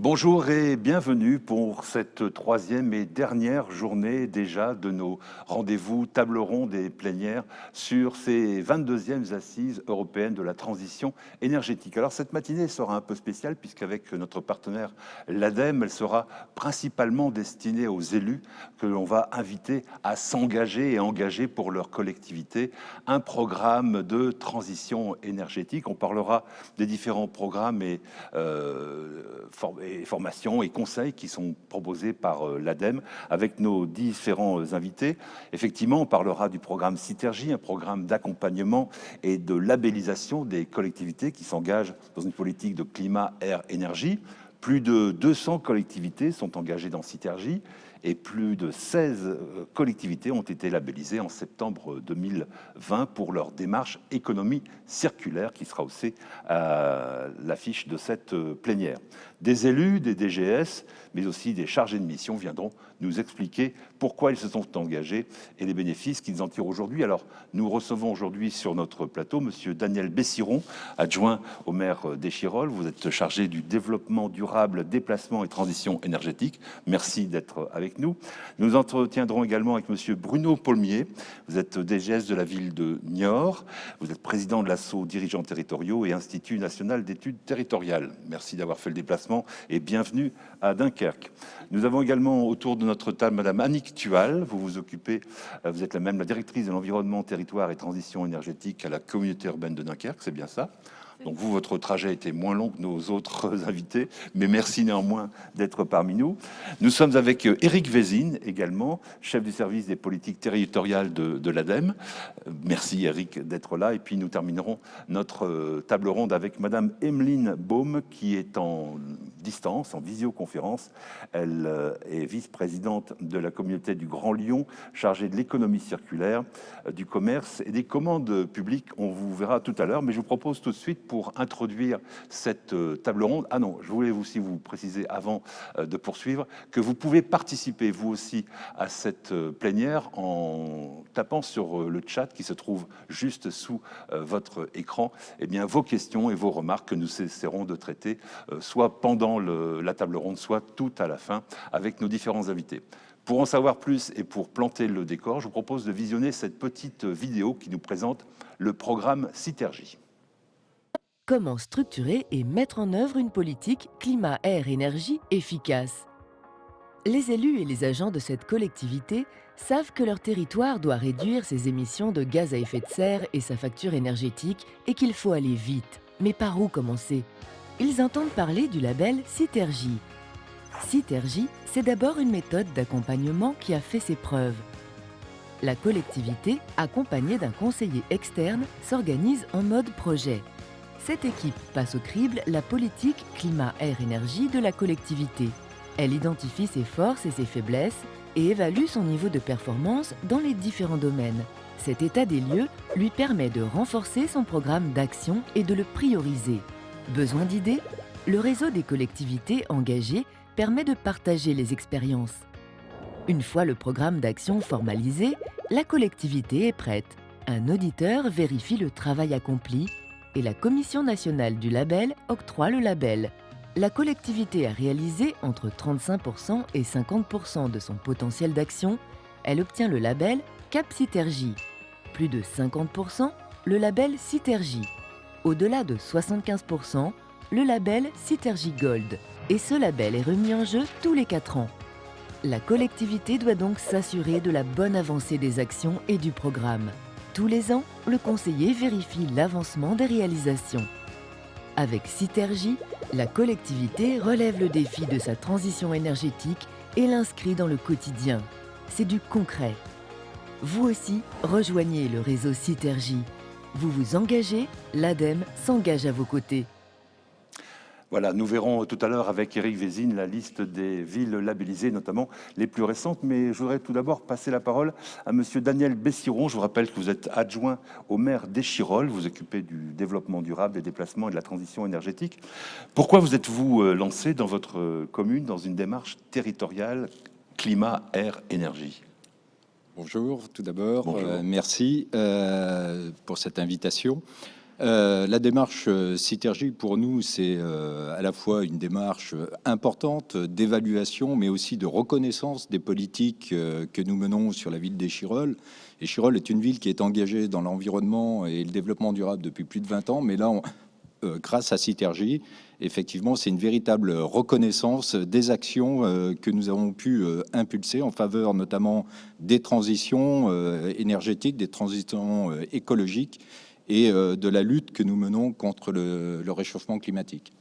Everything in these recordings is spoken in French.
Bonjour et bienvenue pour cette troisième et dernière journée déjà de nos rendez-vous table ronde et plénières sur ces 22e assises européennes de la transition énergétique. Alors cette matinée sera un peu spéciale puisqu'avec notre partenaire l'ADEME, elle sera principalement destinée aux élus que l'on va inviter à s'engager et engager pour leur collectivité un programme de transition énergétique. On parlera des différents programmes et formations et conseils qui sont proposés par l'ADEME avec nos différents invités. Effectivement, on parlera du programme Citergy, un programme d'accompagnement et de labellisation des collectivités qui s'engagent dans une politique de climat, air, énergie. Plus de 200 collectivités sont engagées dans Citergy et plus de 16 collectivités ont été labellisées en septembre 2020 pour leur démarche économie circulaire qui sera aussi à l'affiche de cette plénière. Des élus, des DGS, mais aussi des chargés de mission viendront nous expliquer pourquoi ils se sont engagés et les bénéfices qu'ils en tirent aujourd'hui. Alors, nous recevons aujourd'hui sur notre plateau Monsieur Daniel Bessiron, adjoint au maire d'Échirolles. Vous êtes chargé du développement durable, déplacement et transition énergétique. Merci d'être avec nous. Nous entretiendrons également avec Monsieur Bruno Paulmier. Vous êtes DGS de la ville de Niort. Vous êtes président de l'ASSO Dirigeants Territoriaux et Institut National d'Études Territoriales. Merci d'avoir fait le déplacement et bienvenue à Dunkerque. Nous avons également autour de notre table Madame Annick Tual. Vous êtes la directrice de l'environnement, territoire et transition énergétique à la communauté urbaine de Dunkerque, c'est bien ça? Donc vous, votre trajet a été moins long que nos autres invités, mais merci néanmoins d'être parmi nous. Nous sommes avec Éric Vézine également, chef du service des politiques territoriales de l'ADEME. Merci Éric d'être là. Et puis nous terminerons notre table ronde avec Madame Emeline Baume qui est en distance, en visioconférence. Elle est vice-présidente de la communauté du Grand Lyon, chargée de l'économie circulaire, du commerce et des commandes publiques. On vous verra tout à l'heure, mais je vous propose tout de suite pour introduire cette table ronde. Ah non, je voulais aussi vous préciser avant de poursuivre que vous pouvez participer vous aussi à cette plénière en tapant sur le chat qui se trouve juste sous votre écran, eh bien, vos questions et vos remarques que nous essaierons de traiter soit pendant la table ronde, soit tout à la fin avec nos différents invités. Pour en savoir plus et pour planter le décor, je vous propose de visionner cette petite vidéo qui nous présente le programme Citergy. Comment structurer et mettre en œuvre une politique climat-air-énergie efficace? Les élus et les agents de cette collectivité savent que leur territoire doit réduire ses émissions de gaz à effet de serre et sa facture énergétique et qu'il faut aller vite. Mais par où commencer? Ils entendent parler du label Citergy. Citergy, c'est d'abord une méthode d'accompagnement qui a fait ses preuves. La collectivité, accompagnée d'un conseiller externe, s'organise en mode projet. Cette équipe passe au crible la politique climat-air-énergie de la collectivité. Elle identifie ses forces et ses faiblesses et évalue son niveau de performance dans les différents domaines. Cet état des lieux lui permet de renforcer son programme d'action et de le prioriser. Besoin d'idées? Le réseau des collectivités engagées permet de partager les expériences. Une fois le programme d'action formalisé, la collectivité est prête. Un auditeur vérifie le travail accompli et la Commission nationale du label octroie le label. La collectivité a réalisé entre 35% et 50% de son potentiel d'action. Elle obtient le label Cap Citergy. Plus de 50%, le label Citergy. Au-delà de 75%, le label Citergy Gold. Et ce label est remis en jeu tous les 4 ans. La collectivité doit donc s'assurer de la bonne avancée des actions et du programme. Tous les ans, le conseiller vérifie l'avancement des réalisations. Avec Citergy, la collectivité relève le défi de sa transition énergétique et l'inscrit dans le quotidien. C'est du concret. Vous aussi, rejoignez le réseau Citergy. Vous vous engagez, l'ADEME s'engage à vos côtés. Voilà, nous verrons tout à l'heure avec Éric Vézine la liste des villes labellisées, notamment les plus récentes. Mais je voudrais tout d'abord passer la parole à Monsieur Daniel Bessiron. Je vous rappelle que vous êtes adjoint au maire d'Échirolles. Vous occupez du développement durable, des déplacements et de la transition énergétique. Pourquoi vous êtes-vous lancé dans votre commune dans une démarche territoriale climat, air, énergie? Bonjour, tout d'abord, Bonjour. merci pour cette invitation. La démarche Citergy, pour nous, c'est à la fois une démarche importante d'évaluation, mais aussi de reconnaissance des politiques que nous menons sur la ville d'Échirolles. Échirolles est une ville qui est engagée dans l'environnement et le développement durable depuis plus de 20 ans, mais là, grâce à Citergy, effectivement, c'est une véritable reconnaissance des actions que nous avons pu impulser en faveur notamment des transitions énergétiques, des transitions écologiques et de la lutte que nous menons contre le réchauffement climatique.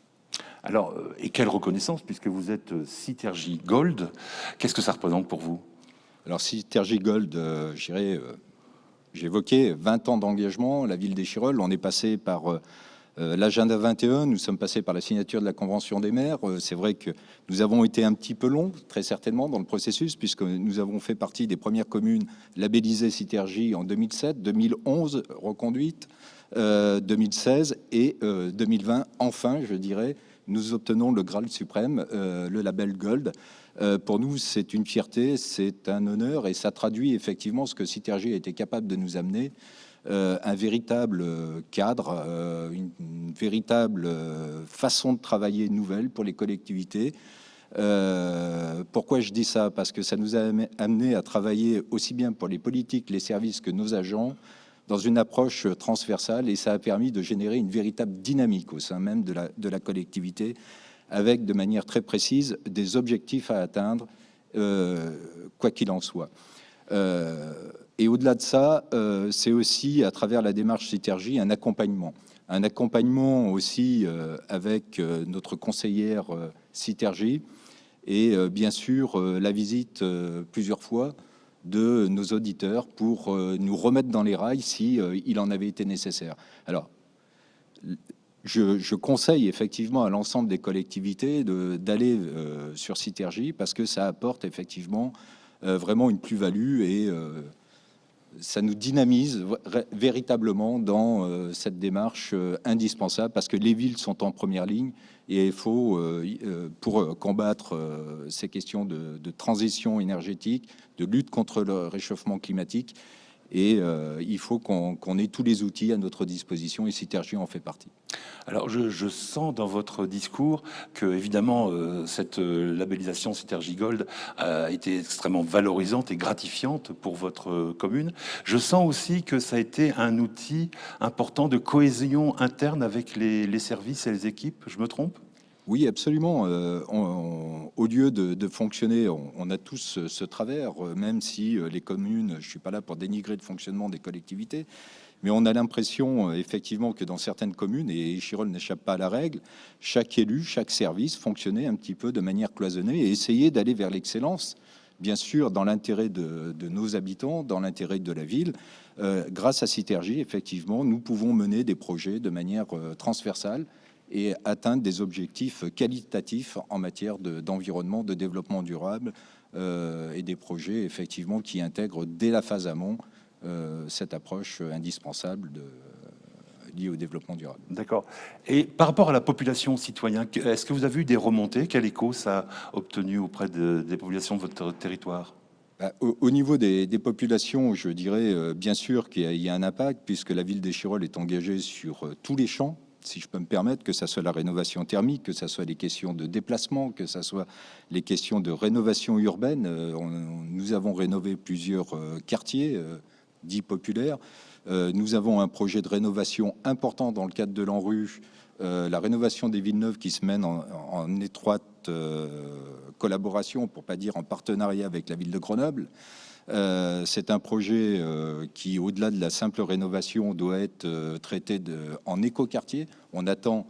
Alors, et quelle reconnaissance, puisque vous êtes Citergy Gold. Qu'est-ce que ça représente pour vous? Alors, Citergy Gold, je dirais, j'ai évoqué 20 ans d'engagement, la ville d'Échirolles. On est passé par l'agenda 21, nous sommes passés par la signature de la Convention des maires. C'est vrai que nous avons été un petit peu longs, très certainement, dans le processus, puisque nous avons fait partie des premières communes labellisées Citergy en 2007, 2011, reconduite, 2016 et 2020. Enfin, je dirais, nous obtenons le Graal suprême, le label Gold. Pour nous, c'est une fierté, c'est un honneur, et ça traduit effectivement ce que Citergy a été capable de nous amener. Un véritable cadre, une véritable façon de travailler nouvelle pour les collectivités. Pourquoi je dis ça? Parce que ça nous a amené à travailler aussi bien pour les politiques, les services que nos agents, dans une approche transversale, et ça a permis de générer une véritable dynamique au sein même de la collectivité, avec de manière très précise des objectifs à atteindre, quoi qu'il en soit. Et au-delà de ça, c'est aussi à travers la démarche Citergy un accompagnement aussi avec notre conseillère Citergy et bien sûr la visite plusieurs fois de nos auditeurs pour nous remettre dans les rails si il en avait été nécessaire. Alors, je conseille effectivement à l'ensemble des collectivités d'aller sur Citergy parce que ça apporte effectivement vraiment une plus-value et ça nous dynamise véritablement dans cette démarche indispensable parce que les villes sont en première ligne et il faut, pour combattre ces questions de transition énergétique, de lutte contre le réchauffement climatique, et il faut qu'on ait tous les outils à notre disposition et Citergy en fait partie. Alors, je sens dans votre discours que, évidemment, cette labellisation Citergy Gold a été extrêmement valorisante et gratifiante pour votre commune. Je sens aussi que ça a été un outil important de cohésion interne avec les services et les équipes. Je me trompe? Oui, absolument. Au lieu de fonctionner, on a tous ce travers, même si les communes, je suis pas là pour dénigrer le fonctionnement des collectivités, mais on a l'impression effectivement que dans certaines communes, et Échirolles n'échappe pas à la règle, chaque élu, chaque service fonctionnait un petit peu de manière cloisonnée et essayait d'aller vers l'excellence, bien sûr dans l'intérêt de nos habitants, dans l'intérêt de la ville. Grâce à Citergy, effectivement, nous pouvons mener des projets de manière transversale et atteindre des objectifs qualitatifs en matière d'environnement, de développement durable et des projets effectivement qui intègrent dès la phase amont cette approche indispensable liée au développement durable. D'accord. Et par rapport à la population citoyenne, est-ce que vous avez eu des remontées? Quel écho ça a obtenu auprès des populations de votre territoire? Au niveau des populations, je dirais bien sûr qu'il y a un impact puisque la ville d'Échirolles est engagée sur tous les champs, si je peux me permettre, que ça soit la rénovation thermique, que ça soit les questions de déplacement, que ça soit les questions de rénovation urbaine. Nous avons rénové plusieurs quartiers dits populaires. Nous avons un projet de rénovation important dans le cadre de l'ANRU, la rénovation des villes neuves qui se mène en étroite collaboration, pour pas dire en partenariat avec la ville de Grenoble. C'est un projet qui, au-delà de la simple rénovation, doit être traité en écoquartier. On attend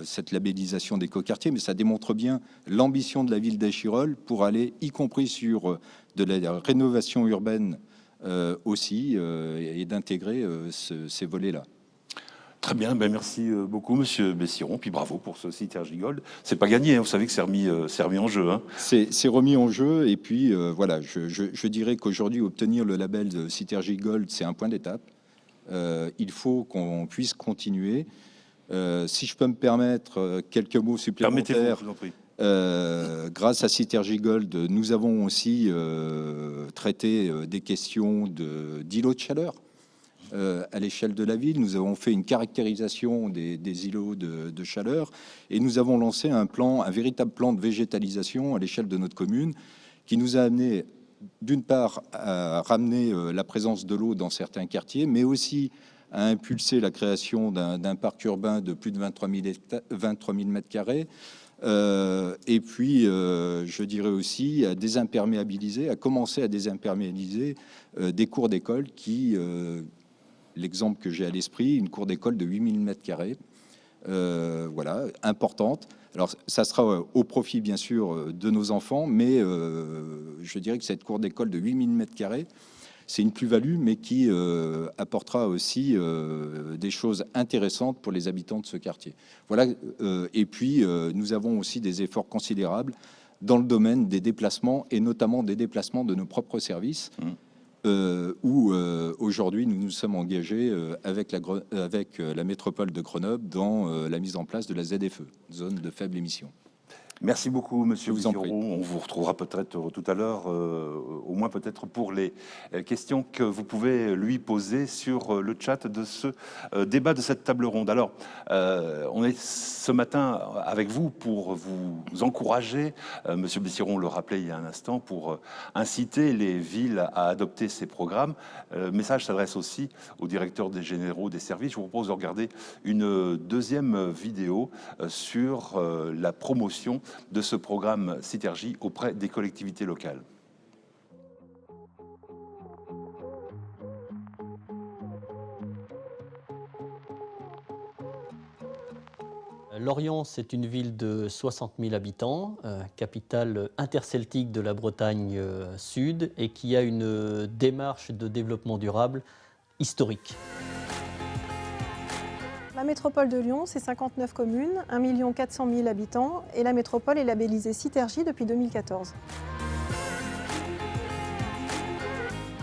cette labellisation d'écoquartier, mais ça démontre bien l'ambition de la ville d'Échirolles pour aller, y compris sur de la rénovation urbaine aussi, et d'intégrer ces volets-là. Très bien, ben merci beaucoup, Monsieur Bessiron, puis bravo pour ce Citergy Gold. C'est pas gagné, hein, vous savez que c'est remis en jeu. Hein. C'est remis en jeu, et puis voilà, je dirais qu'aujourd'hui, obtenir le label de Citergy Gold, c'est un point d'étape. Il faut qu'on puisse continuer. Si je peux me permettre quelques mots supplémentaires. Permettez-vous, je vous en prie. Grâce à Citergy Gold, nous avons aussi traité des questions d'îlots de chaleur. à l'échelle de la ville. Nous avons fait une caractérisation des îlots de chaleur et nous avons lancé un véritable plan de végétalisation à l'échelle de notre commune qui nous a amené d'une part à ramener la présence de l'eau dans certains quartiers, mais aussi à impulser la création d'un parc urbain de plus de 23 000 mètres carrés. Et puis, je dirais aussi à commencer à désimperméabiliser des cours d'école qui, l'exemple que j'ai à l'esprit, une cour d'école de 8 000 mètres carrés, voilà, importante. Alors, ça sera au profit, bien sûr, de nos enfants, mais je dirais que cette cour d'école de 8 000 mètres carrés, c'est une plus-value, mais qui apportera aussi des choses intéressantes pour les habitants de ce quartier. Voilà. Et puis, nous avons aussi des efforts considérables dans le domaine des déplacements, et notamment des déplacements de nos propres services, où aujourd'hui, nous nous sommes engagés avec la métropole de Grenoble dans la mise en place de la ZFE, zone de faible émission. Merci beaucoup, Monsieur Boussiron. On vous retrouvera peut-être tout à l'heure, au moins peut-être pour les questions que vous pouvez lui poser sur le chat de ce débat, de cette table ronde. Alors, on est ce matin avec vous pour vous encourager, Monsieur Boussiron le rappelait il y a un instant, pour inciter les villes à adopter ces programmes. Le message s'adresse aussi aux directeurs des généraux des services. Je vous propose de regarder une deuxième vidéo sur la promotion de ce programme Citergie auprès des collectivités locales. Lorient, c'est une ville de 60 000 habitants, capitale interceltique de la Bretagne Sud et qui a une démarche de développement durable historique. La métropole de Lyon, c'est 59 communes, 1 400 000 habitants et la métropole est labellisée Citergie depuis 2014.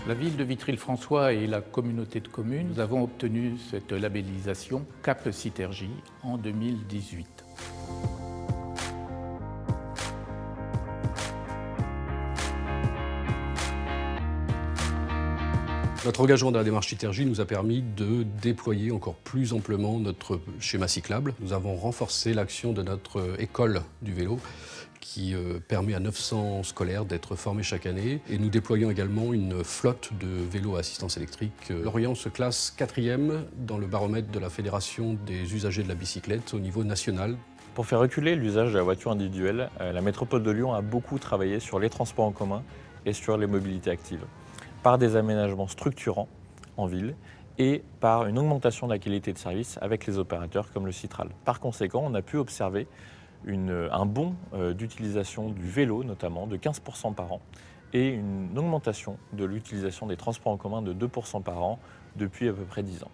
La ville de Vitry-le-François et la communauté de communes, nous avons obtenu cette labellisation CAP Citergie en 2018. Notre engagement dans la démarche Citergie nous a permis de déployer encore plus amplement notre schéma cyclable. Nous avons renforcé l'action de notre école du vélo qui permet à 900 scolaires d'être formés chaque année. Et nous déployons également une flotte de vélos à assistance électrique. Lorient se classe 4e dans le baromètre de la Fédération des usagers de la bicyclette au niveau national. Pour faire reculer l'usage de la voiture individuelle, la métropole de Lyon a beaucoup travaillé sur les transports en commun et sur les mobilités actives, par des aménagements structurants en ville et par une augmentation de la qualité de service avec les opérateurs comme le Citral. Par conséquent, on a pu observer un bond d'utilisation du vélo notamment de 15% par an et une augmentation de l'utilisation des transports en commun de 2% par an depuis à peu près 10 ans.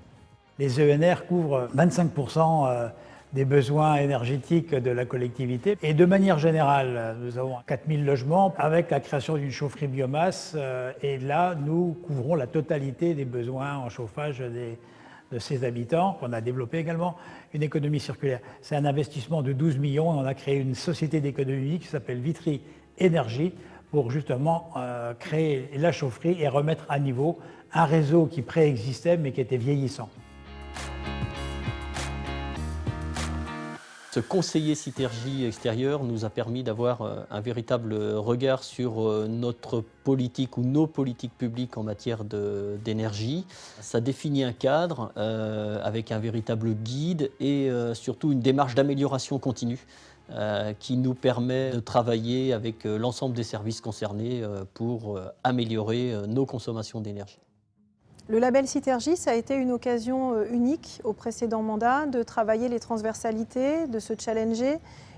Les ENR couvrent 25% des besoins énergétiques de la collectivité. Et de manière générale, nous avons 4000 logements avec la création d'une chaufferie biomasse. Et là, nous couvrons la totalité des besoins en chauffage de ces habitants. On a développé également une économie circulaire. C'est un investissement de 12 millions et on a créé une société d'économie qui s'appelle Vitry Énergie pour justement créer la chaufferie et remettre à niveau un réseau qui préexistait mais qui était vieillissant. Ce conseiller Citergie extérieur nous a permis d'avoir un véritable regard sur notre politique ou nos politiques publiques en matière d'énergie. Ça définit un cadre avec un véritable guide et surtout une démarche d'amélioration continue qui nous permet de travailler avec l'ensemble des services concernés pour améliorer nos consommations d'énergie. Le label Citergie, ça a été une occasion unique au précédent mandat de travailler les transversalités, de se challenger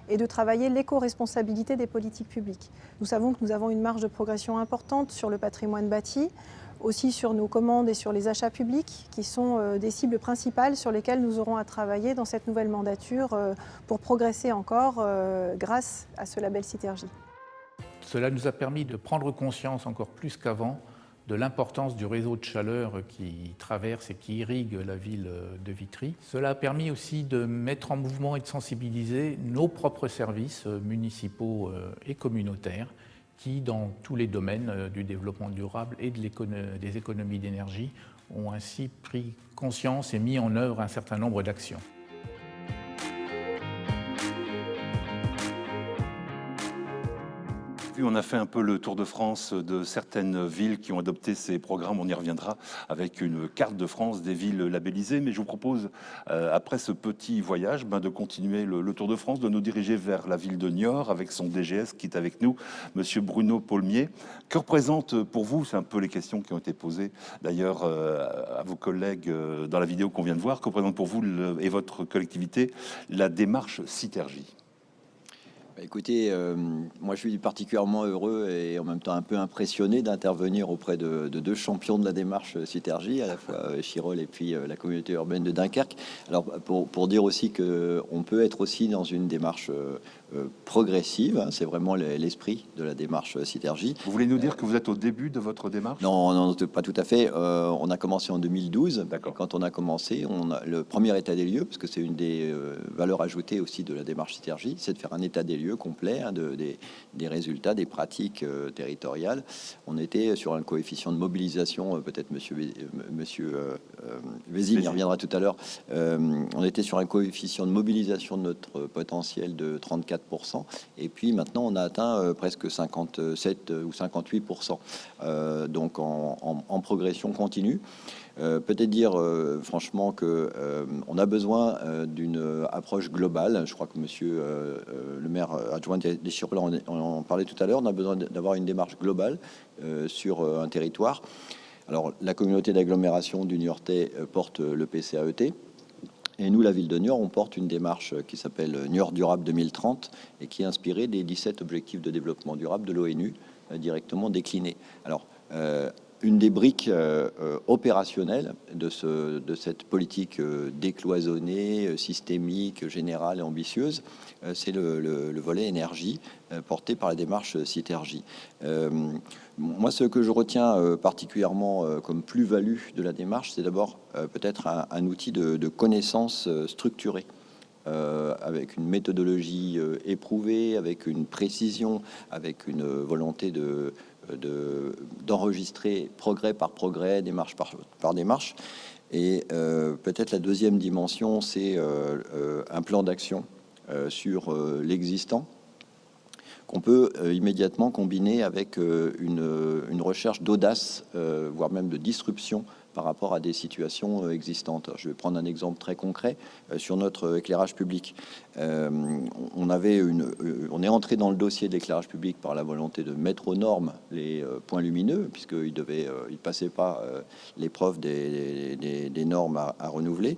et de travailler l'éco-responsabilité des politiques publiques. Nous savons que nous avons une marge de progression importante sur le patrimoine bâti, aussi sur nos commandes et sur les achats publics, qui sont des cibles principales sur lesquelles nous aurons à travailler dans cette nouvelle mandature pour progresser encore grâce à ce label Citergie. Cela nous a permis de prendre conscience encore plus qu'avant de l'importance du réseau de chaleur qui traverse et qui irrigue la ville de Vitry. Cela a permis aussi de mettre en mouvement et de sensibiliser nos propres services municipaux et communautaires qui, dans tous les domaines du développement durable et des économies d'énergie, ont ainsi pris conscience et mis en œuvre un certain nombre d'actions. On a fait un peu le tour de France de certaines villes qui ont adopté ces programmes. On y reviendra avec une carte de France des villes labellisées. Mais je vous propose, après ce petit voyage, de continuer le tour de France, de nous diriger vers la ville de Niort avec son DGS qui est avec nous, Monsieur Bruno Paulmier. Que représente pour vous, c'est un peu les questions qui ont été posées d'ailleurs à vos collègues dans la vidéo qu'on vient de voir, que représente pour vous et votre collectivité la démarche Citergie? Écoutez, moi je suis particulièrement heureux et en même temps un peu impressionné d'intervenir auprès de deux champions de la démarche Citergie, à la fois Chirol et puis la communauté urbaine de Dunkerque. Alors pour dire aussi qu'on peut être aussi dans une démarche progressive, hein, c'est vraiment l'esprit de la démarche Citergie. Vous voulez nous dire que vous êtes au début de votre démarche? Non, pas tout à fait. On a commencé en 2012. D'accord. Quand on a commencé, on a le premier état des lieux, parce que c'est une des valeurs ajoutées aussi de la démarche Citergie, c'est de faire un état des lieux complet hein, des résultats, des pratiques territoriales. On était sur un coefficient de mobilisation, peut-être Monsieur Vézine y reviendra tout à l'heure. On était sur un coefficient de mobilisation de notre potentiel de 34%, et puis maintenant on a atteint presque 57 ou 58%, donc en progression continue. Peut-être dire franchement que on a besoin d'une approche globale. Je crois que Monsieur le maire adjoint des Chirolans en parlait tout à l'heure. On a besoin d'avoir une démarche globale sur un territoire. Alors la communauté d'agglomération du Niortais porte le PCAET. Et nous, la ville de Niort, on porte une démarche qui s'appelle Niort Durable 2030 et qui est inspirée des 17 objectifs de développement durable de l'ONU, directement déclinés. Alors, une des briques opérationnelles de cette politique décloisonnée, systémique, générale et ambitieuse, c'est le volet énergie porté par la démarche Citergie. Moi, ce que je retiens particulièrement comme plus-value de la démarche, c'est d'abord peut-être un outil de connaissance structurée. Avec une méthodologie éprouvée, avec une précision, avec une volonté d'enregistrer progrès par progrès, démarche par démarche. Et peut-être la deuxième dimension, c'est un plan d'action sur l'existant qu'on peut immédiatement combiner avec une recherche d'audace, voire même de disruption par rapport à des situations existantes. Je vais prendre un exemple très concret sur notre éclairage public. On est entré dans le dossier de l'éclairage public par la volonté de mettre aux normes les points lumineux, puisqu'ils ne passaient pas l'épreuve des normes à renouveler.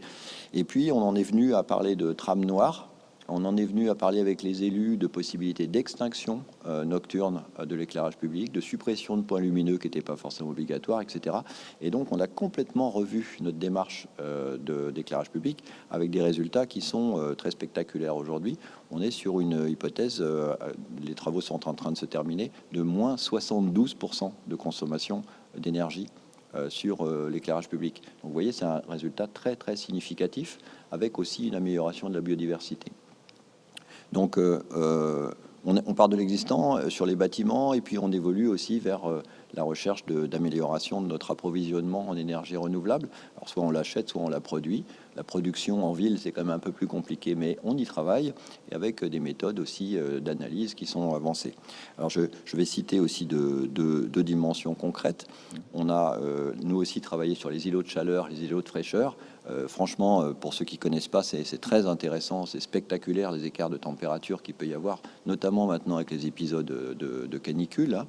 Et puis, on en est venu à parler de trame noire. On en est venu à parler avec les élus de possibilités d'extinction nocturne de l'éclairage public, de suppression de points lumineux qui n'étaient pas forcément obligatoires, etc. Et donc, on a complètement revu notre démarche d'éclairage public avec des résultats qui sont très spectaculaires aujourd'hui. On est sur une hypothèse, les travaux sont en train de se terminer, de moins 72% de consommation d'énergie sur l'éclairage public. Donc, vous voyez, c'est un résultat très, très significatif avec aussi une amélioration de la biodiversité. Donc, on part de l'existant sur les bâtiments et puis on évolue aussi vers la recherche d'amélioration de notre approvisionnement en énergie renouvelable. Alors, soit on l'achète, soit on la produit. La production en ville, c'est quand même un peu plus compliqué, mais on y travaille et avec des méthodes aussi d'analyse qui sont avancées. Alors, je vais citer aussi deux dimensions concrètes. On a, nous aussi, travaillé sur les îlots de chaleur, les îlots de fraîcheur. Franchement, pour ceux qui connaissent pas, c'est très intéressant, c'est spectaculaire les écarts de température qu'il peut y avoir, notamment maintenant avec les épisodes de canicule. Hein.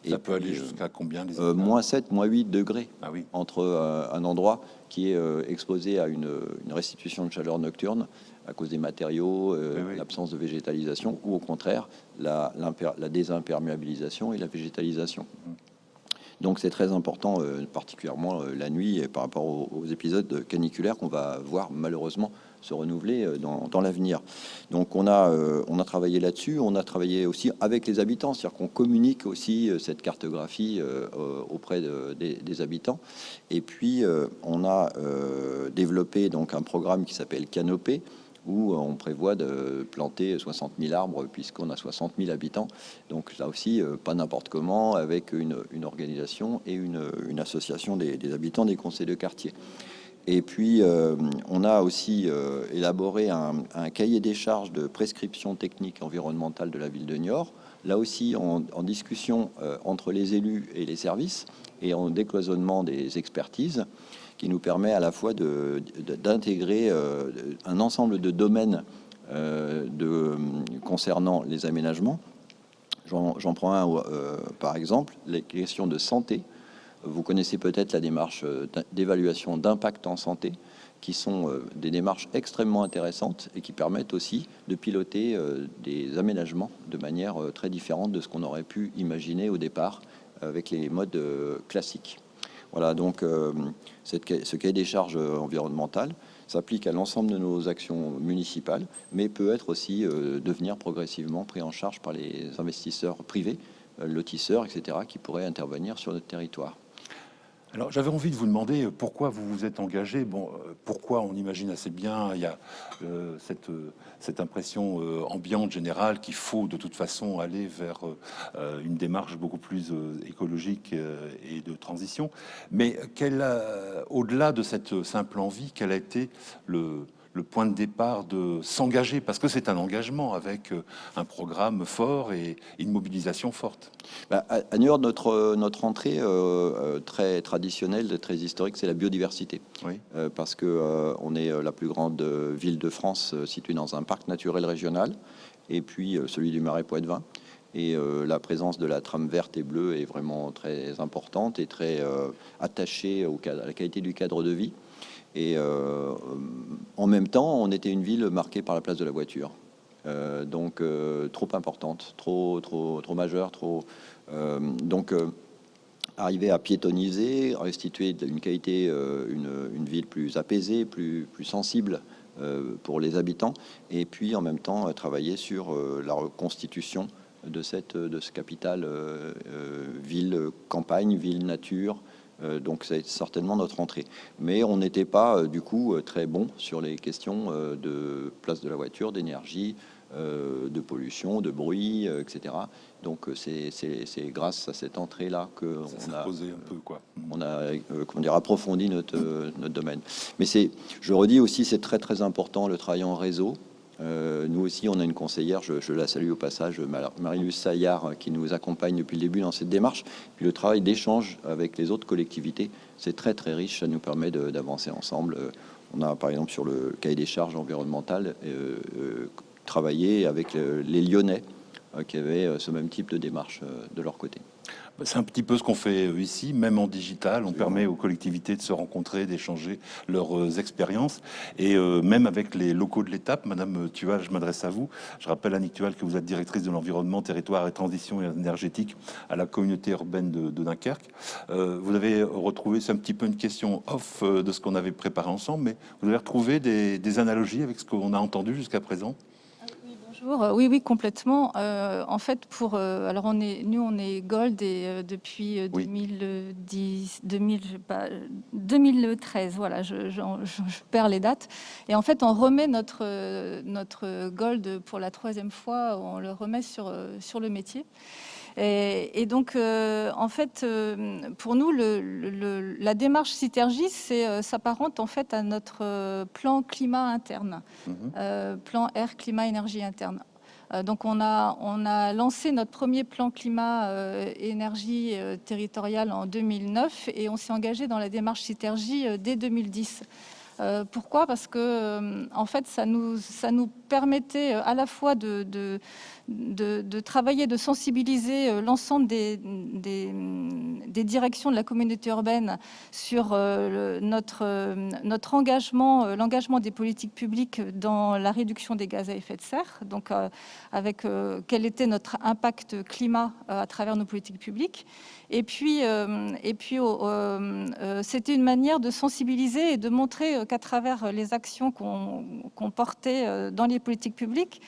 Ça peut aller jusqu'à combien les moins 7, moins 8 degrés entre un endroit qui est exposé à une restitution de chaleur nocturne à cause des matériaux, l'absence de végétalisation, ou au contraire la désimperméabilisation et la végétalisation. Donc c'est très important, particulièrement la nuit, et par rapport aux épisodes caniculaires qu'on va voir malheureusement se renouveler dans l'avenir. Donc on a travaillé là-dessus, on a travaillé aussi avec les habitants, c'est-à-dire qu'on communique aussi cette cartographie auprès des habitants. Et puis on a développé donc un programme qui s'appelle Canopée, où on prévoit de planter 60 000 arbres puisqu'on a 60 000 habitants. Donc là aussi, pas n'importe comment, avec une organisation et une association des habitants des conseils de quartier. Et puis, on a aussi élaboré un cahier des charges de prescription technique environnementale de la ville de Niort, là aussi en discussion entre les élus et les services, et en décloisonnement des expertises, qui nous permet à la fois d'intégrer un ensemble de domaines concernant les aménagements. J'en prends un par exemple, les questions de santé. Vous connaissez peut-être la démarche d'évaluation d'impact en santé, qui sont des démarches extrêmement intéressantes et qui permettent aussi de piloter des aménagements de manière très différente de ce qu'on aurait pu imaginer au départ avec les modes classiques. Voilà, donc ce cahier des charges environnementales s'applique à l'ensemble de nos actions municipales, mais peut être aussi devenir progressivement pris en charge par les investisseurs privés, lotisseurs, etc., qui pourraient intervenir sur notre territoire. Alors, j'avais envie de vous demander pourquoi vous vous êtes engagé. Bon, pourquoi on imagine assez bien, il y a cette impression ambiante générale qu'il faut de toute façon aller vers une démarche beaucoup plus écologique et de transition. Mais au-delà de cette simple envie, quel a été le point de départ de s'engager, parce que c'est un engagement avec un programme fort et une mobilisation forte. À Niort, notre entrée très traditionnelle, très historique, c'est la biodiversité. Oui. Parce que on est la plus grande ville de France située dans un parc naturel régional, et puis celui du Marais Poitevin. Et la présence de la trame verte et bleue est vraiment très importante et très attachée à la qualité du cadre de vie. Et en même temps, on était une ville marquée par la place de la voiture. Donc trop importante, trop majeure, arriver à piétoniser, restituer une qualité, une ville plus apaisée, plus sensible pour les habitants, et puis en même temps travailler sur la reconstitution de ce capital ville-campagne, ville-nature. Donc c'est certainement notre entrée. Mais on n'était pas du coup très bon sur les questions de place de la voiture, d'énergie, de pollution, de bruit, etc. Donc c'est grâce à cette entrée-là qu'on a posé un peu, quoi. On a approfondi notre domaine. Mais je redis aussi, c'est très important le travail en réseau. Nous aussi, on a une conseillère, je la salue au passage, Marie-Luce Saillard, qui nous accompagne depuis le début dans cette démarche. Puis le travail d'échange avec les autres collectivités, c'est très riche, ça nous permet d'avancer ensemble. On a par exemple sur le cahier des charges environnementales travaillé avec les Lyonnais qui avaient ce même type de démarche de leur côté. C'est un petit peu ce qu'on fait ici, même en digital. On permet aux collectivités de se rencontrer, d'échanger leurs expériences. Et même avec les locaux de l'étape, Madame Thual, je m'adresse à vous. Je rappelle, Annick Thual, que vous êtes directrice de l'environnement, territoire et transition énergétique à la communauté urbaine de Dunkerque. Vous avez retrouvé, c'est un petit peu une question off de ce qu'on avait préparé ensemble, mais vous avez retrouvé des analogies avec ce qu'on a entendu jusqu'à présent? Oui, complètement. En fait, alors on est Gold et depuis 2013. Voilà, je perds les dates. Et en fait, on remet notre Gold pour la 3e fois. On le remet sur le métier. Et donc, en fait, pour nous, la démarche Citergy s'apparente en fait à notre plan climat interne, plan air, climat, énergie interne. Donc, on a lancé notre premier plan climat énergie territoriale en 2009 et on s'est engagé dans la démarche Citergy dès 2010. Pourquoi ? Parce que en fait, ça nous permettait à la fois de travailler, de sensibiliser l'ensemble des directions de la communauté urbaine sur notre engagement, l'engagement des politiques publiques dans la réduction des gaz à effet de serre, donc avec quel était notre impact climat à travers nos politiques publiques. Et puis c'était une manière de sensibiliser et de montrer qu'à travers les actions qu'on portait dans les politiques publiques,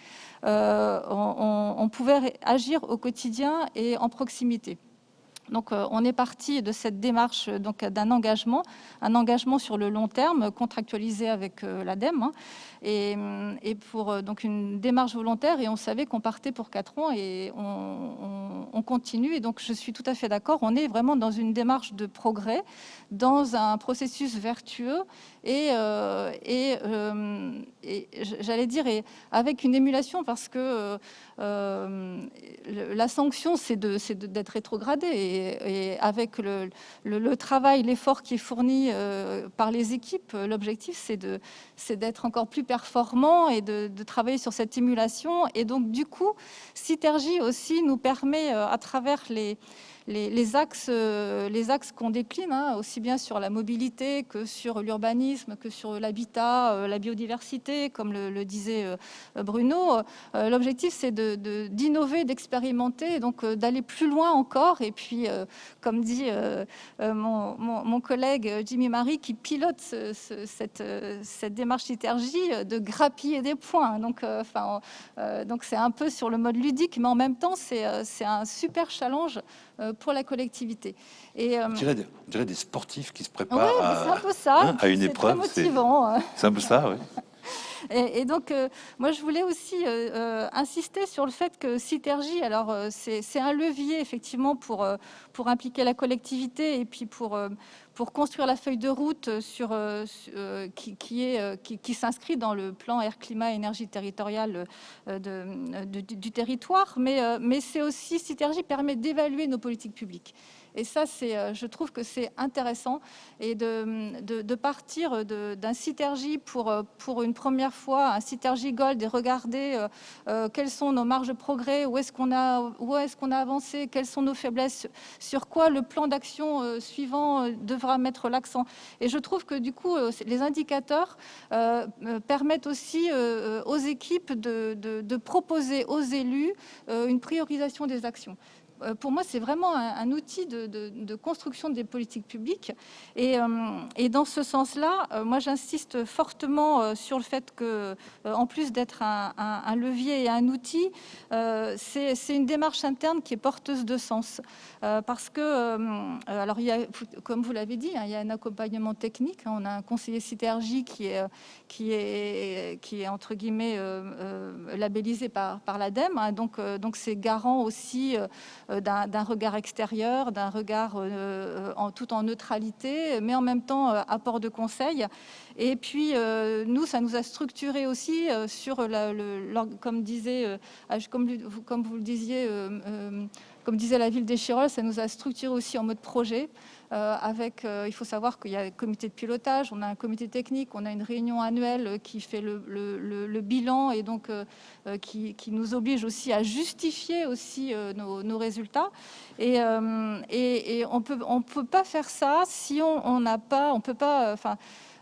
on pouvait agir au quotidien et en proximité. Donc, on est parti de cette démarche d'un engagement, un engagement sur le long terme, contractualisé avec l'ADEME, hein, et pour donc une démarche volontaire. Et on savait qu'on partait pour 4 ans et on continue. Et donc, je suis tout à fait d'accord. On est vraiment dans une démarche de progrès, dans un processus vertueux et j'allais dire avec une émulation, parce que la sanction, c'est d'être rétrogradé. Et avec le travail, l'effort qui est fourni par les équipes, l'objectif, c'est d'être encore plus performant et de travailler sur cette émulation. Et donc, du coup, Citergy aussi nous permet, à travers les axes qu'on décline, hein, aussi bien sur la mobilité que sur l'urbanisme, que sur l'habitat, la biodiversité, comme le disait Bruno. L'objectif, c'est d'innover, d'expérimenter, et donc d'aller plus loin encore. Et puis, comme dit mon collègue Jimmy Marie, qui pilote cette démarche Citergy, de grappiller des points. Donc, c'est un peu sur le mode ludique, mais en même temps, c'est un super challenge pour la collectivité. Et, on dirait des sportifs qui se préparent c'est un peu ça, à une épreuve. C'est très motivant. C'est un peu ça, oui. Et donc, moi, je voulais aussi insister sur le fait que Citergy, alors, c'est un levier, effectivement, pour impliquer la collectivité et puis pour construire la feuille de route qui s'inscrit dans le plan air, climat, énergie territoriale du territoire. Mais c'est aussi, Citergy permet d'évaluer nos politiques publiques. Et ça, je trouve que c'est intéressant, et de partir d'un Citergy pour une première fois, un Citergy Gold, et regarder quelles sont nos marges de progrès, où est-ce qu'on a avancé, quelles sont nos faiblesses, sur quoi le plan d'action suivant devra mettre l'accent. Et je trouve que du coup, les indicateurs permettent aussi aux équipes de proposer aux élus une priorisation des actions. Pour moi, c'est vraiment un outil de construction des politiques publiques. Et dans ce sens-là, moi, j'insiste fortement sur le fait que, en plus d'être un levier et un outil, c'est une démarche interne qui est porteuse de sens. Parce que, alors, comme vous l'avez dit, hein, il y a un accompagnement technique. On a un conseiller Citergy qui est entre guillemets labellisé par l'ADEME. Hein, donc c'est garant aussi d'un regard extérieur, d'un regard tout en neutralité, mais en même temps apport de conseil. Et puis, nous, ça nous a structuré aussi sur, comme vous le disiez, comme disait la ville d'Échirolles, ça nous a structuré aussi en mode projet. Il faut savoir qu'il y a un comité de pilotage, on a un comité technique, on a une réunion annuelle qui fait le bilan, et donc qui nous oblige aussi à justifier aussi nos résultats. Et on peut pas faire ça si on peut pas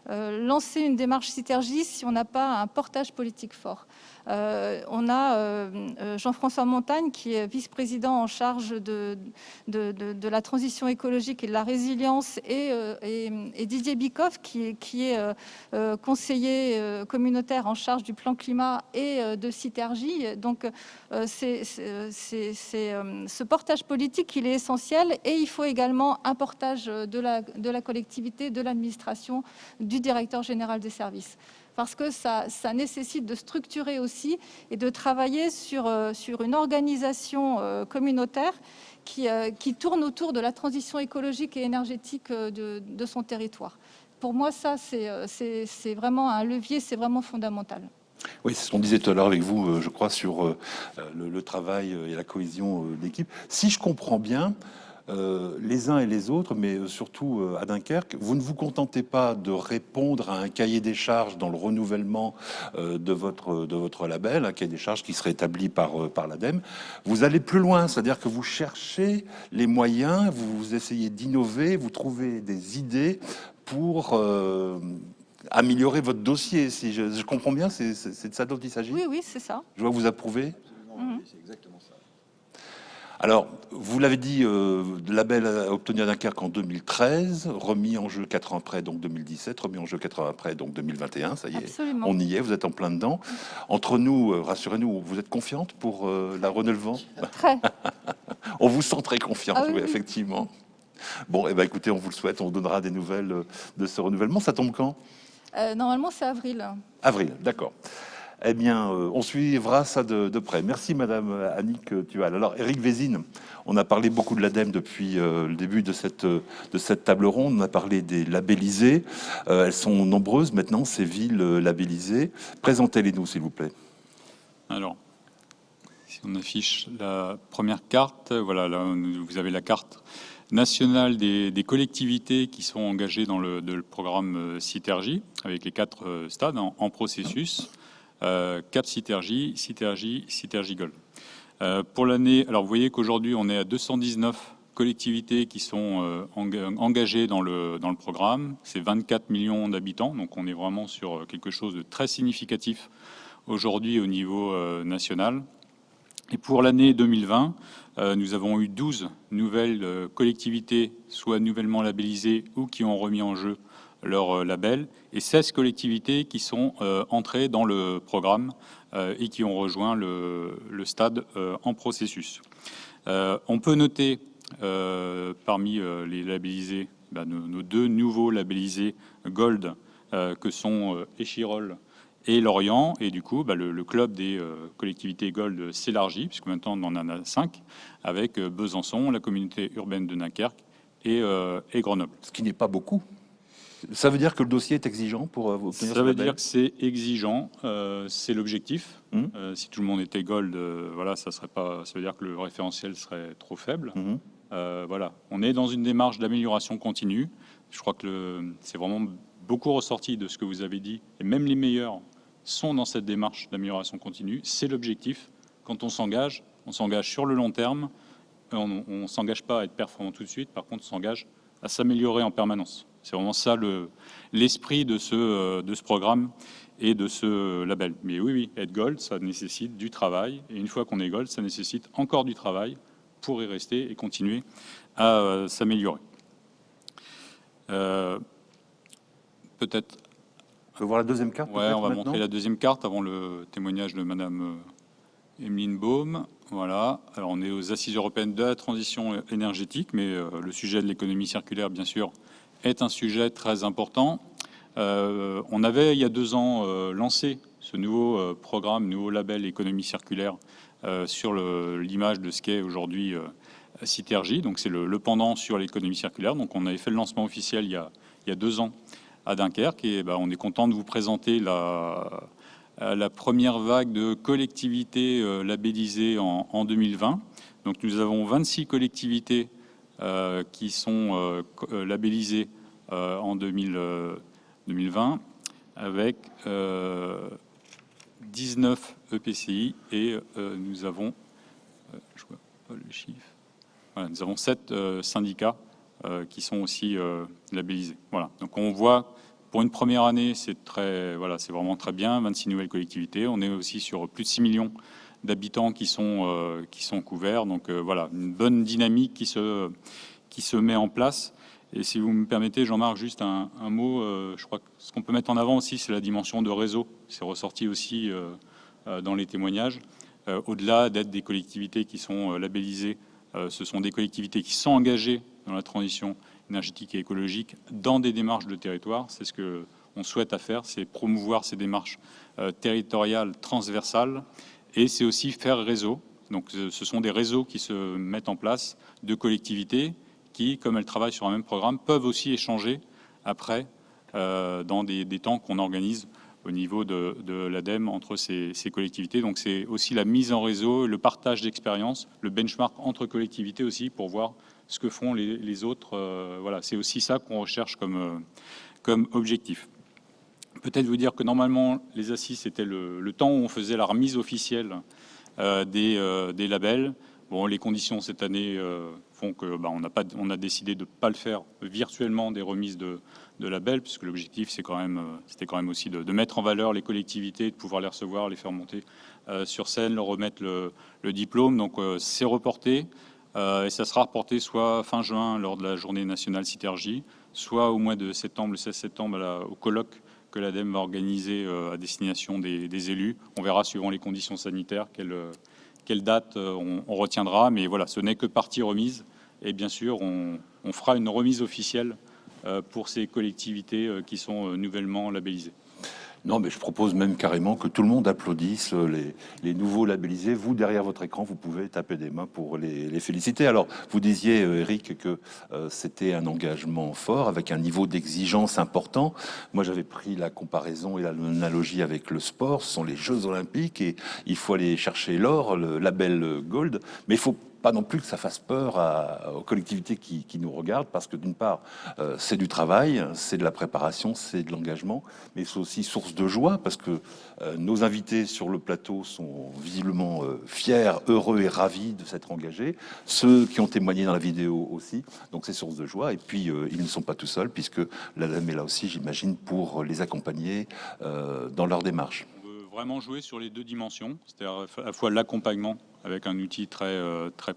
lancer une démarche Citergy si on n'a pas un portage politique fort. On a Jean-François Montagne, qui est vice-président en charge de la transition écologique et de la résilience, et Didier Bikoff, qui est conseiller communautaire en charge du plan climat et de Citergy. Donc, ce portage politique, il est essentiel, et il faut également un portage de la collectivité, de l'administration, du directeur général des services. Parce que ça nécessite de structurer aussi et de travailler sur une organisation communautaire qui tourne autour de la transition écologique et énergétique de son territoire. Pour moi, ça, c'est vraiment un levier, c'est vraiment fondamental. Oui, c'est ce qu'on disait tout à l'heure avec vous, je crois, sur le travail et la cohésion d'équipe. Si je comprends bien, les uns et les autres, mais surtout à Dunkerque, vous ne vous contentez pas de répondre à un cahier des charges dans le renouvellement de votre label, un cahier des charges qui serait établi par l'ADEME. Vous allez plus loin, c'est-à-dire que vous cherchez les moyens, vous essayez d'innover, vous trouvez des idées pour améliorer votre dossier. Si je comprends bien, c'est de ça dont il s'agit? Oui, c'est ça. Je dois vous approuver. Absolument, oui, c'est exactement ça. Alors, vous l'avez dit, le label obtenu à Dunkerque en 2013, remis en jeu 4 ans après, donc 2017, remis en jeu 4 ans après, donc 2021, ça y est, Absolument. On y est, vous êtes en plein dedans. Entre nous, rassurez-nous, vous êtes confiante pour la relevant? Très. On vous sent très confiante, Ah oui, oui, oui. effectivement. Bon, eh ben, écoutez, on vous le souhaite, on vous donnera des nouvelles de ce renouvellement. Ça tombe quand? Normalement, c'est avril. Avril, d'accord. Eh bien, on suivra ça de près. Merci, Madame Annick Tual. Alors, Éric Vézine, on a parlé beaucoup de l'ADEME depuis le début de cette table ronde. On a parlé des labellisés. Elles sont nombreuses maintenant, ces villes labellisées. Présentez-les-nous, s'il vous plaît. Alors, si on affiche la première carte, voilà, là, vous avez la carte nationale des collectivités qui sont engagées dans le programme Citergie, avec les 4 stades en processus. Cap Citergie, Citergie, Citergie Gold. Pour l'année, alors vous voyez qu'aujourd'hui on est à 219 collectivités qui sont engagées dans le programme. C'est 24 millions d'habitants, donc on est vraiment sur quelque chose de très significatif aujourd'hui au niveau national. Et pour l'année 2020, nous avons eu 12 nouvelles collectivités, soit nouvellement labellisées ou qui ont remis en jeu leur label, et 16 collectivités qui sont entrées dans le programme et qui ont rejoint le stade en processus. On peut noter parmi les labellisés nos 2 nouveaux labellisés Gold que sont Échirolles et Lorient, et du coup le club des collectivités Gold s'élargit puisque maintenant on en a 5 avec Besançon, la communauté urbaine de Dunkerque et Grenoble. Ce qui n'est pas beaucoup. Ça veut dire que le dossier est exigeant pour obtenir ce label? Ça veut dire que c'est exigeant, c'est l'objectif. Si tout le monde était Gold, voilà, ça serait pas. Ça veut dire que le référentiel serait trop faible. Voilà, on est dans une démarche d'amélioration continue. Je crois que c'est vraiment beaucoup ressorti de ce que vous avez dit, et même les meilleurs sont dans cette démarche d'amélioration continue. C'est l'objectif. Quand on s'engage sur le long terme. On ne s'engage pas à être performant tout de suite. Par contre, on s'engage à s'améliorer en permanence. C'est vraiment ça l'esprit de ce programme et de ce label. Mais oui, être Gold, ça nécessite du travail. Et une fois qu'on est Gold, ça nécessite encore du travail pour y rester et continuer à s'améliorer. Peut-être... On peut voir la deuxième carte? Ouais, on va maintenant montrer la deuxième carte avant le témoignage de Madame Emeline Baume. Voilà. Alors, on est aux Assises européennes de la transition énergétique, mais le sujet de l'économie circulaire, bien sûr, est un sujet très important. On avait, il y a 2 ans, lancé ce nouveau programme, nouveau label économie circulaire sur l'image de ce qu'est aujourd'hui Citergie. Donc, c'est le pendant sur l'économie circulaire. Donc, on avait fait le lancement officiel il y a 2 ans à Dunkerque. Et on est content de vous présenter la première vague de collectivités labellisées en 2020. Donc, nous avons 26 collectivités qui sont labellisées en 2020 avec 19 EPCI et nous avons, je vois pas le chiffre, voilà, nous avons 7 syndicats qui sont aussi labellisés. Voilà. Donc on voit, pour une première année, c'est vraiment très bien, 26 nouvelles collectivités. On est aussi sur plus de 6 millions d'habitants qui sont couverts. Donc voilà, une bonne dynamique qui se met en place. Et si vous me permettez, Jean-Marc, juste un mot, je crois que ce qu'on peut mettre en avant aussi, c'est la dimension de réseau. C'est ressorti aussi dans les témoignages. Au-delà d'être des collectivités qui sont labellisées, ce sont des collectivités qui sont engagées dans la transition énergétique et écologique dans des démarches de territoire. C'est ce qu'on souhaite faire, c'est promouvoir ces démarches territoriales transversales. Et c'est aussi faire réseau. Donc ce sont des réseaux qui se mettent en place de collectivités qui, comme elles travaillent sur un même programme, peuvent aussi échanger après dans des temps qu'on organise au niveau de l'ADEME entre ces collectivités. Donc c'est aussi la mise en réseau, le partage d'expériences, le benchmark entre collectivités aussi pour voir ce que font les autres. Voilà, c'est aussi ça qu'on recherche comme objectif. Peut-être vous dire que normalement, les assises, c'était le temps où on faisait la remise officielle des labels. Bon, les conditions cette année font que on a décidé de ne pas le faire virtuellement des remises de labels, puisque l'objectif c'était quand même aussi de mettre en valeur les collectivités, de pouvoir les recevoir, les faire monter sur scène, leur remettre le diplôme. Donc c'est reporté et ça sera reporté soit fin juin lors de la journée nationale Citergie, soit au mois de septembre, le 16 septembre, au colloque que l'ADEME va organiser à destination des élus. On verra suivant les conditions sanitaires quelle date on retiendra. Mais voilà, ce n'est que partie remise. Et bien sûr, on fera une remise officielle pour ces collectivités qui sont nouvellement labellisées. Non, mais je propose même carrément que tout le monde applaudisse les nouveaux labellisés. Vous, derrière votre écran, vous pouvez taper des mains pour les féliciter. Alors, vous disiez, Eric, que c'était un engagement fort, avec un niveau d'exigence important. Moi, j'avais pris la comparaison et l'analogie avec le sport. Ce sont les Jeux Olympiques et il faut aller chercher l'or, le label Gold. Mais il faut pas non plus que ça fasse peur aux collectivités qui nous regardent, parce que d'une part, c'est du travail, c'est de la préparation, c'est de l'engagement, mais c'est aussi source de joie, parce que nos invités sur le plateau sont visiblement fiers, heureux et ravis de s'être engagés, ceux qui ont témoigné dans la vidéo aussi, donc c'est source de joie, et puis ils ne sont pas tout seuls, puisque l'ADEME est là aussi, j'imagine, pour les accompagner dans leur démarche. On veut vraiment jouer sur les deux dimensions, c'est-à-dire à la fois l'accompagnement, avec un outil très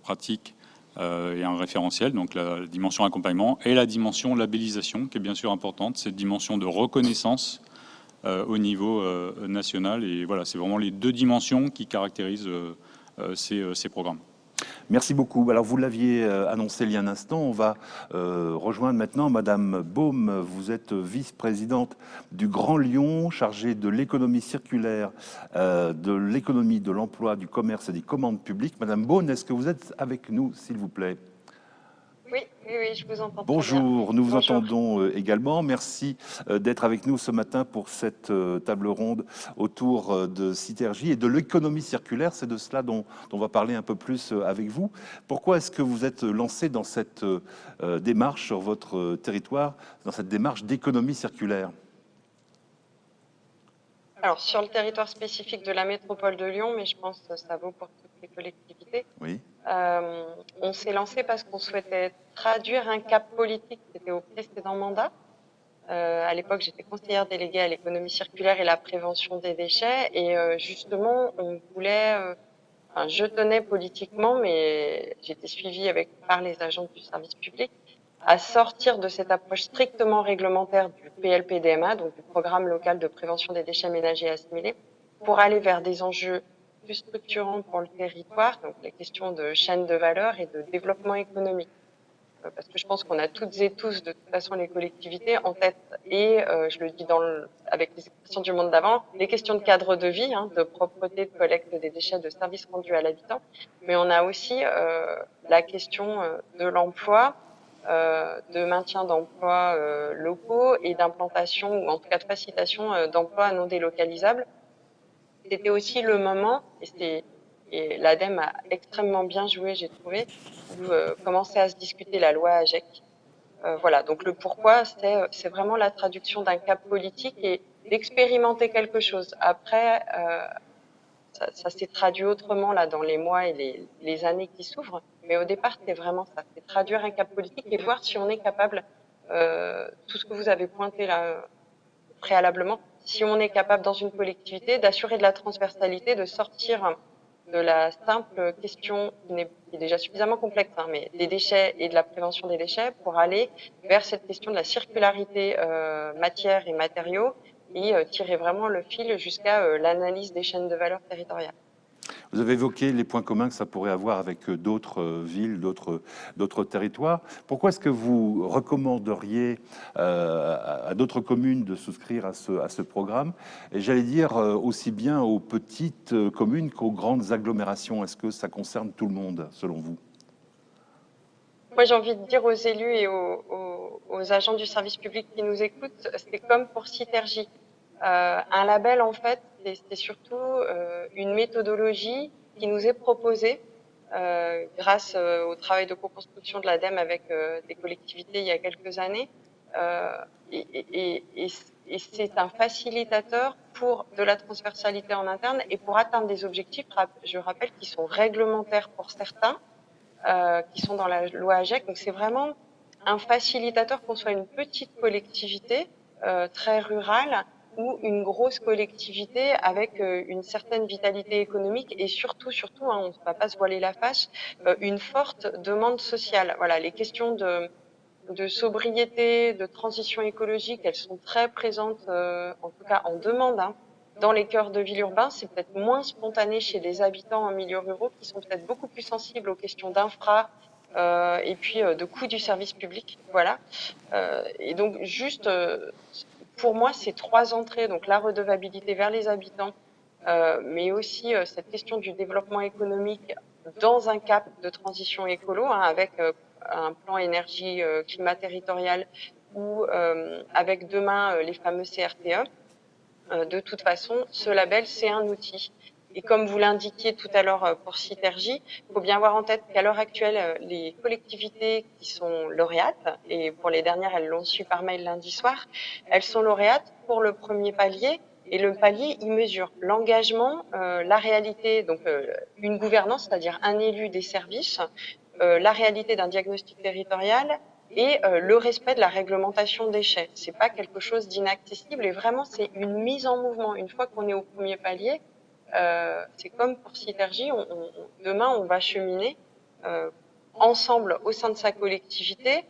pratique et un référentiel, donc la dimension accompagnement, et la dimension labellisation, qui est bien sûr importante, cette dimension de reconnaissance au niveau national. Et voilà, c'est vraiment les deux dimensions qui caractérisent ces programmes. Merci beaucoup. Alors, vous l'aviez annoncé il y a un instant. On va rejoindre maintenant Madame Baume. Vous êtes vice-présidente du Grand Lyon, chargée de l'économie circulaire, de l'économie, de l'emploi, du commerce et des commandes publiques. Madame Baume, est-ce que vous êtes avec nous, s'il vous plaît? Oui, je vous entends. Bonjour, nous vous Bonjour. entendons également. Merci d'être avec nous ce matin pour cette table ronde autour de Citergy et de l'économie circulaire. C'est de cela dont on va parler un peu plus avec vous. Pourquoi est-ce que vous êtes lancé dans cette démarche sur votre territoire, dans cette démarche d'économie circulaire? Alors, sur le territoire spécifique de la métropole de Lyon, mais je pense que ça vaut pour toutes les collectivités, Oui. on s'est lancé parce qu'on souhaitait traduire un cap politique qui était au précédent mandat. À l'époque, j'étais conseillère déléguée à l'économie circulaire et la prévention des déchets. Et justement, on voulait... je tenais politiquement, mais j'étais suivie par les agents du service public, à sortir de cette approche strictement réglementaire du PLPDMA, donc du Programme local de prévention des déchets ménagers et assimilés, pour aller vers des enjeux plus structurants pour le territoire, donc les questions de chaîne de valeur et de développement économique. Parce que je pense qu'on a toutes et tous, de toute façon, les collectivités en tête, et je le dis avec les expressions du monde d'avant, les questions de cadre de vie, de propreté, de collecte des déchets, de services rendus à l'habitant, mais on a aussi la question de l'emploi, de maintien d'emplois locaux et d'implantation, ou en tout cas de facilitation d'emplois non délocalisables. C'était aussi le moment, et l'ADEME a extrêmement bien joué, j'ai trouvé, où commençait à se discuter la loi AGEC. Voilà, donc le pourquoi, c'est vraiment la traduction d'un cap politique et d'expérimenter quelque chose. Après, ça s'est traduit autrement là dans les mois et les années qui s'ouvrent, mais au départ, c'était vraiment ça, c'est traduire un cap politique et voir si on est capable, tout ce que vous avez pointé là préalablement, si on est capable dans une collectivité d'assurer de la transversalité, de sortir de la simple question qui est déjà suffisamment complexe, mais des déchets et de la prévention des déchets, pour aller vers cette question de la circularité matière et matériaux et tirer vraiment le fil jusqu'à l'analyse des chaînes de valeur territoriales. Vous avez évoqué les points communs que ça pourrait avoir avec d'autres villes, d'autres territoires. Pourquoi est-ce que vous recommanderiez à d'autres communes de souscrire à ce programme? Et j'allais dire aussi bien aux petites communes qu'aux grandes agglomérations. Est-ce que ça concerne tout le monde, selon vous? Moi, j'ai envie de dire aux élus et aux agents du service public qui nous écoutent, c'est comme pour Citergy. Un label, en fait, c'est surtout une méthodologie qui nous est proposée grâce au travail de co-construction de l'ADEME avec des collectivités il y a quelques années. Et c'est un facilitateur pour de la transversalité en interne et pour atteindre des objectifs, je rappelle, qui sont réglementaires pour certains, qui sont dans la loi AGEC. Donc c'est vraiment un facilitateur, qu'on soit une petite collectivité très rurale ou une grosse collectivité avec une certaine vitalité économique et surtout, on ne va pas se voiler la face, une forte demande sociale. Voilà, les questions de sobriété, de transition écologique, elles sont très présentes, en tout cas en demande, dans les cœurs de ville urbains, c'est peut-être moins spontané chez les habitants en milieu ruraux qui sont peut-être beaucoup plus sensibles aux questions d'infra et puis de coût du service public. Voilà. Et donc juste, pour moi, ces 3 entrées, donc la redevabilité vers les habitants, mais aussi cette question du développement économique dans un cap de transition écolo, hein, avec un plan énergie climat territorial ou avec demain les fameux CRTE. De toute façon, ce label, c'est un outil. Et comme vous l'indiquiez tout à l'heure pour Citergy, il faut bien avoir en tête qu'à l'heure actuelle, les collectivités qui sont lauréates, et pour les dernières, elles l'ont su par mail lundi soir, elles sont lauréates pour le premier palier. Et le palier, il mesure l'engagement, la réalité, donc une gouvernance, c'est-à-dire un élu des services, la réalité d'un diagnostic territorial et le respect de la réglementation déchets. C'est pas quelque chose d'inaccessible et vraiment c'est une mise en mouvement. Une fois qu'on est au premier palier, c'est comme pour Citergy, demain on va cheminer ensemble au sein de sa collectivité,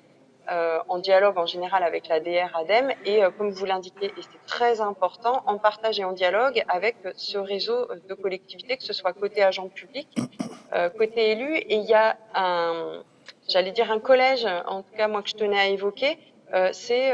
en dialogue en général avec la DR ADEME et comme vous l'indiquez, et c'est très important, en partage et en dialogue avec ce réseau de collectivités, que ce soit côté agent public, côté élu, et il y a j'allais dire un collège, en tout cas moi que je tenais à évoquer, c'est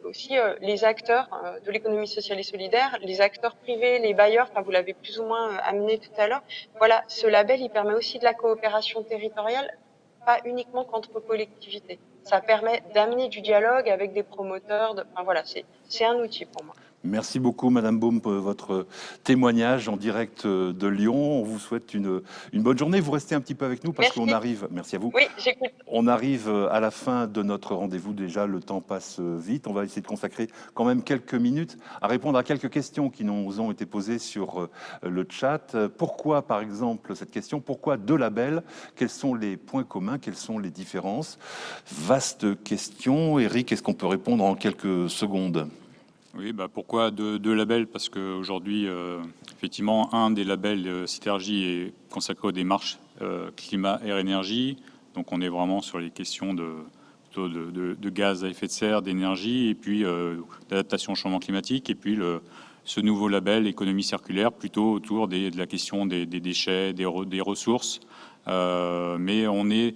aussi les acteurs de l'économie sociale et solidaire, les acteurs privés, les bailleurs, enfin vous l'avez plus ou moins amené tout à l'heure. Voilà, ce label, il permet aussi de la coopération territoriale, pas uniquement qu'entre collectivités. Ça permet d'amener du dialogue avec des promoteurs, enfin voilà, c'est un outil pour moi. Merci beaucoup, Madame Baume, pour votre témoignage en direct de Lyon. On vous souhaite une bonne journée. Vous restez un petit peu avec nous parce qu'on arrive. Merci à vous. Oui, j'écoute. On arrive à la fin de notre rendez-vous. Déjà, le temps passe vite. On va essayer de consacrer quand même quelques minutes à répondre à quelques questions qui nous ont été posées sur le chat. Pourquoi, par exemple, cette question, pourquoi 2 labels? Quels sont les points communs? Quelles sont les différences? Vaste question. Eric, est-ce qu'on peut répondre en quelques secondes? Oui, pourquoi 2 labels? Parce qu'aujourd'hui, effectivement, un des labels Citergy est consacré aux démarches climat, air, énergie. Donc on est vraiment sur les questions de gaz à effet de serre, d'énergie, et puis d'adaptation au changement climatique. Et puis ce nouveau label économie circulaire, plutôt autour de la question des déchets, des ressources. Mais on est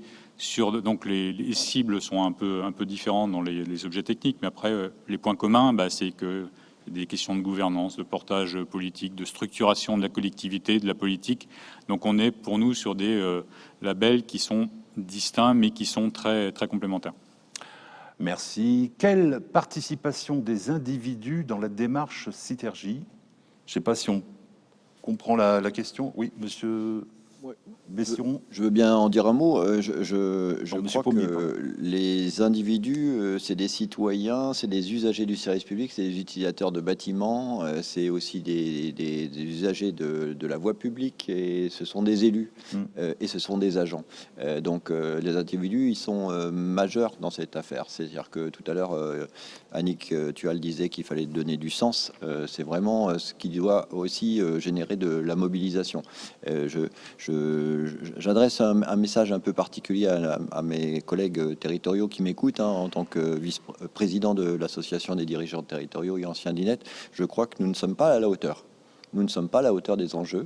donc les cibles sont un peu différentes dans les objets techniques, mais après les points communs, c'est que des questions de gouvernance, de portage politique, de structuration de la collectivité, de la politique. Donc on est pour nous sur des labels qui sont distincts, mais qui sont très très complémentaires. Merci. Quelle participation des individus dans la démarche Citergy? Je ne sais pas si on comprend la question. Oui, monsieur. Ouais. Bession. Je veux bien en dire un mot. Je crois que les individus, c'est des citoyens, c'est des usagers du service public, c'est des utilisateurs de bâtiments, c'est aussi des usagers de la voie publique, et ce sont des élus et ce sont des agents. Donc les individus, ils sont majeurs dans cette affaire. C'est-à-dire que tout à l'heure, Annick, tu as le disais qu'il fallait donner du sens. C'est vraiment ce qui doit aussi générer de la mobilisation. J'adresse un message un peu particulier à mes collègues territoriaux qui m'écoutent, en tant que vice-président de l'association des dirigeants territoriaux et ancien d'INET. Je crois que nous ne sommes pas à la hauteur. Nous ne sommes pas à la hauteur des enjeux.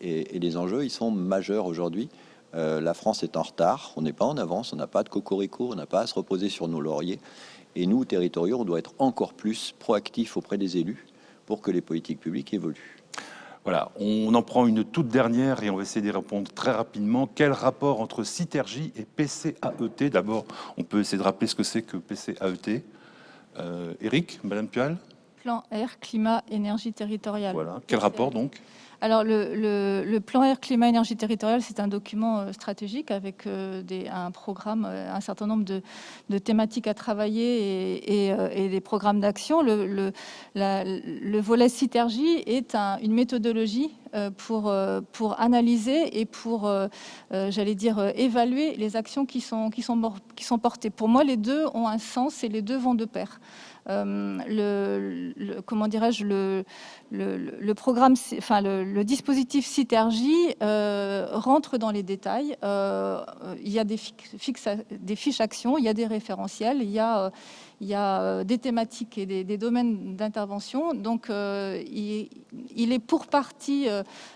Et les enjeux, ils sont majeurs aujourd'hui. La France est en retard, on n'est pas en avance, on n'a pas de cocorico, on n'a pas à se reposer sur nos lauriers. Et nous, territoriaux, on doit être encore plus proactifs auprès des élus pour que les politiques publiques évoluent. Voilà, on en prend une toute dernière et on va essayer d'y répondre très rapidement. Quel rapport entre Citergy et PCAET? D'abord, on peut essayer de rappeler ce que c'est que PCAET. Eric, Madame Pual? Plan air, climat, énergie territoriale. Voilà, quel rapport donc? Alors, le plan air, climat, énergie territoriale, c'est un document stratégique avec un programme, un certain nombre de thématiques à travailler et des programmes d'action. Le volet Citergy est une méthodologie pour analyser et pour, j'allais dire, évaluer les actions qui sont portées. Pour moi, les deux ont un sens et les deux vont de pair. Comment dirais-je, le programme, enfin le dispositif Citergy rentre dans les détails. Il y a des fiches actions, il y a des référentiels, il y a il y a des thématiques et des domaines d'intervention. Donc, il est pour partie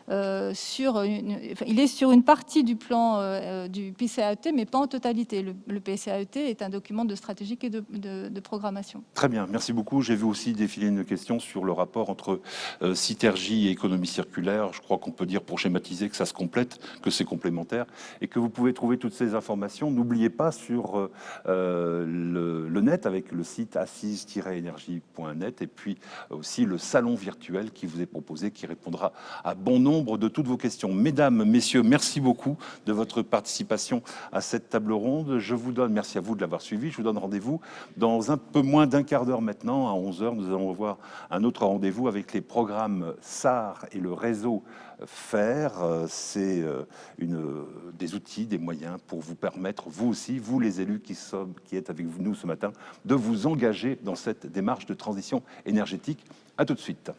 il est sur une partie du plan du PCAET, mais pas en totalité. Le PCAET est un document de stratégique et de programmation. Très bien, merci beaucoup. J'ai vu aussi défiler une question sur le rapport entre Citergy et économie circulaire. Je crois qu'on peut dire, pour schématiser, que ça se complète, que c'est complémentaire, et que vous pouvez trouver toutes ces informations. N'oubliez pas sur le net, avec le site assise-énergie.net, et puis aussi le salon virtuel qui vous est proposé, qui répondra à bon nombre de toutes vos questions. Mesdames, messieurs, merci beaucoup de votre participation à cette table ronde. Je vous donne, merci à vous de l'avoir suivi, je vous donne rendez-vous dans un peu moins d'un quart d'heure maintenant, à 11h. Nous allons revoir un autre rendez-vous avec les programmes SAR et le réseau FAIR. C'est des outils, des moyens pour vous permettre, vous aussi, vous les élus qui êtes avec nous ce matin, de vous engager dans cette démarche de transition énergétique. À tout de suite.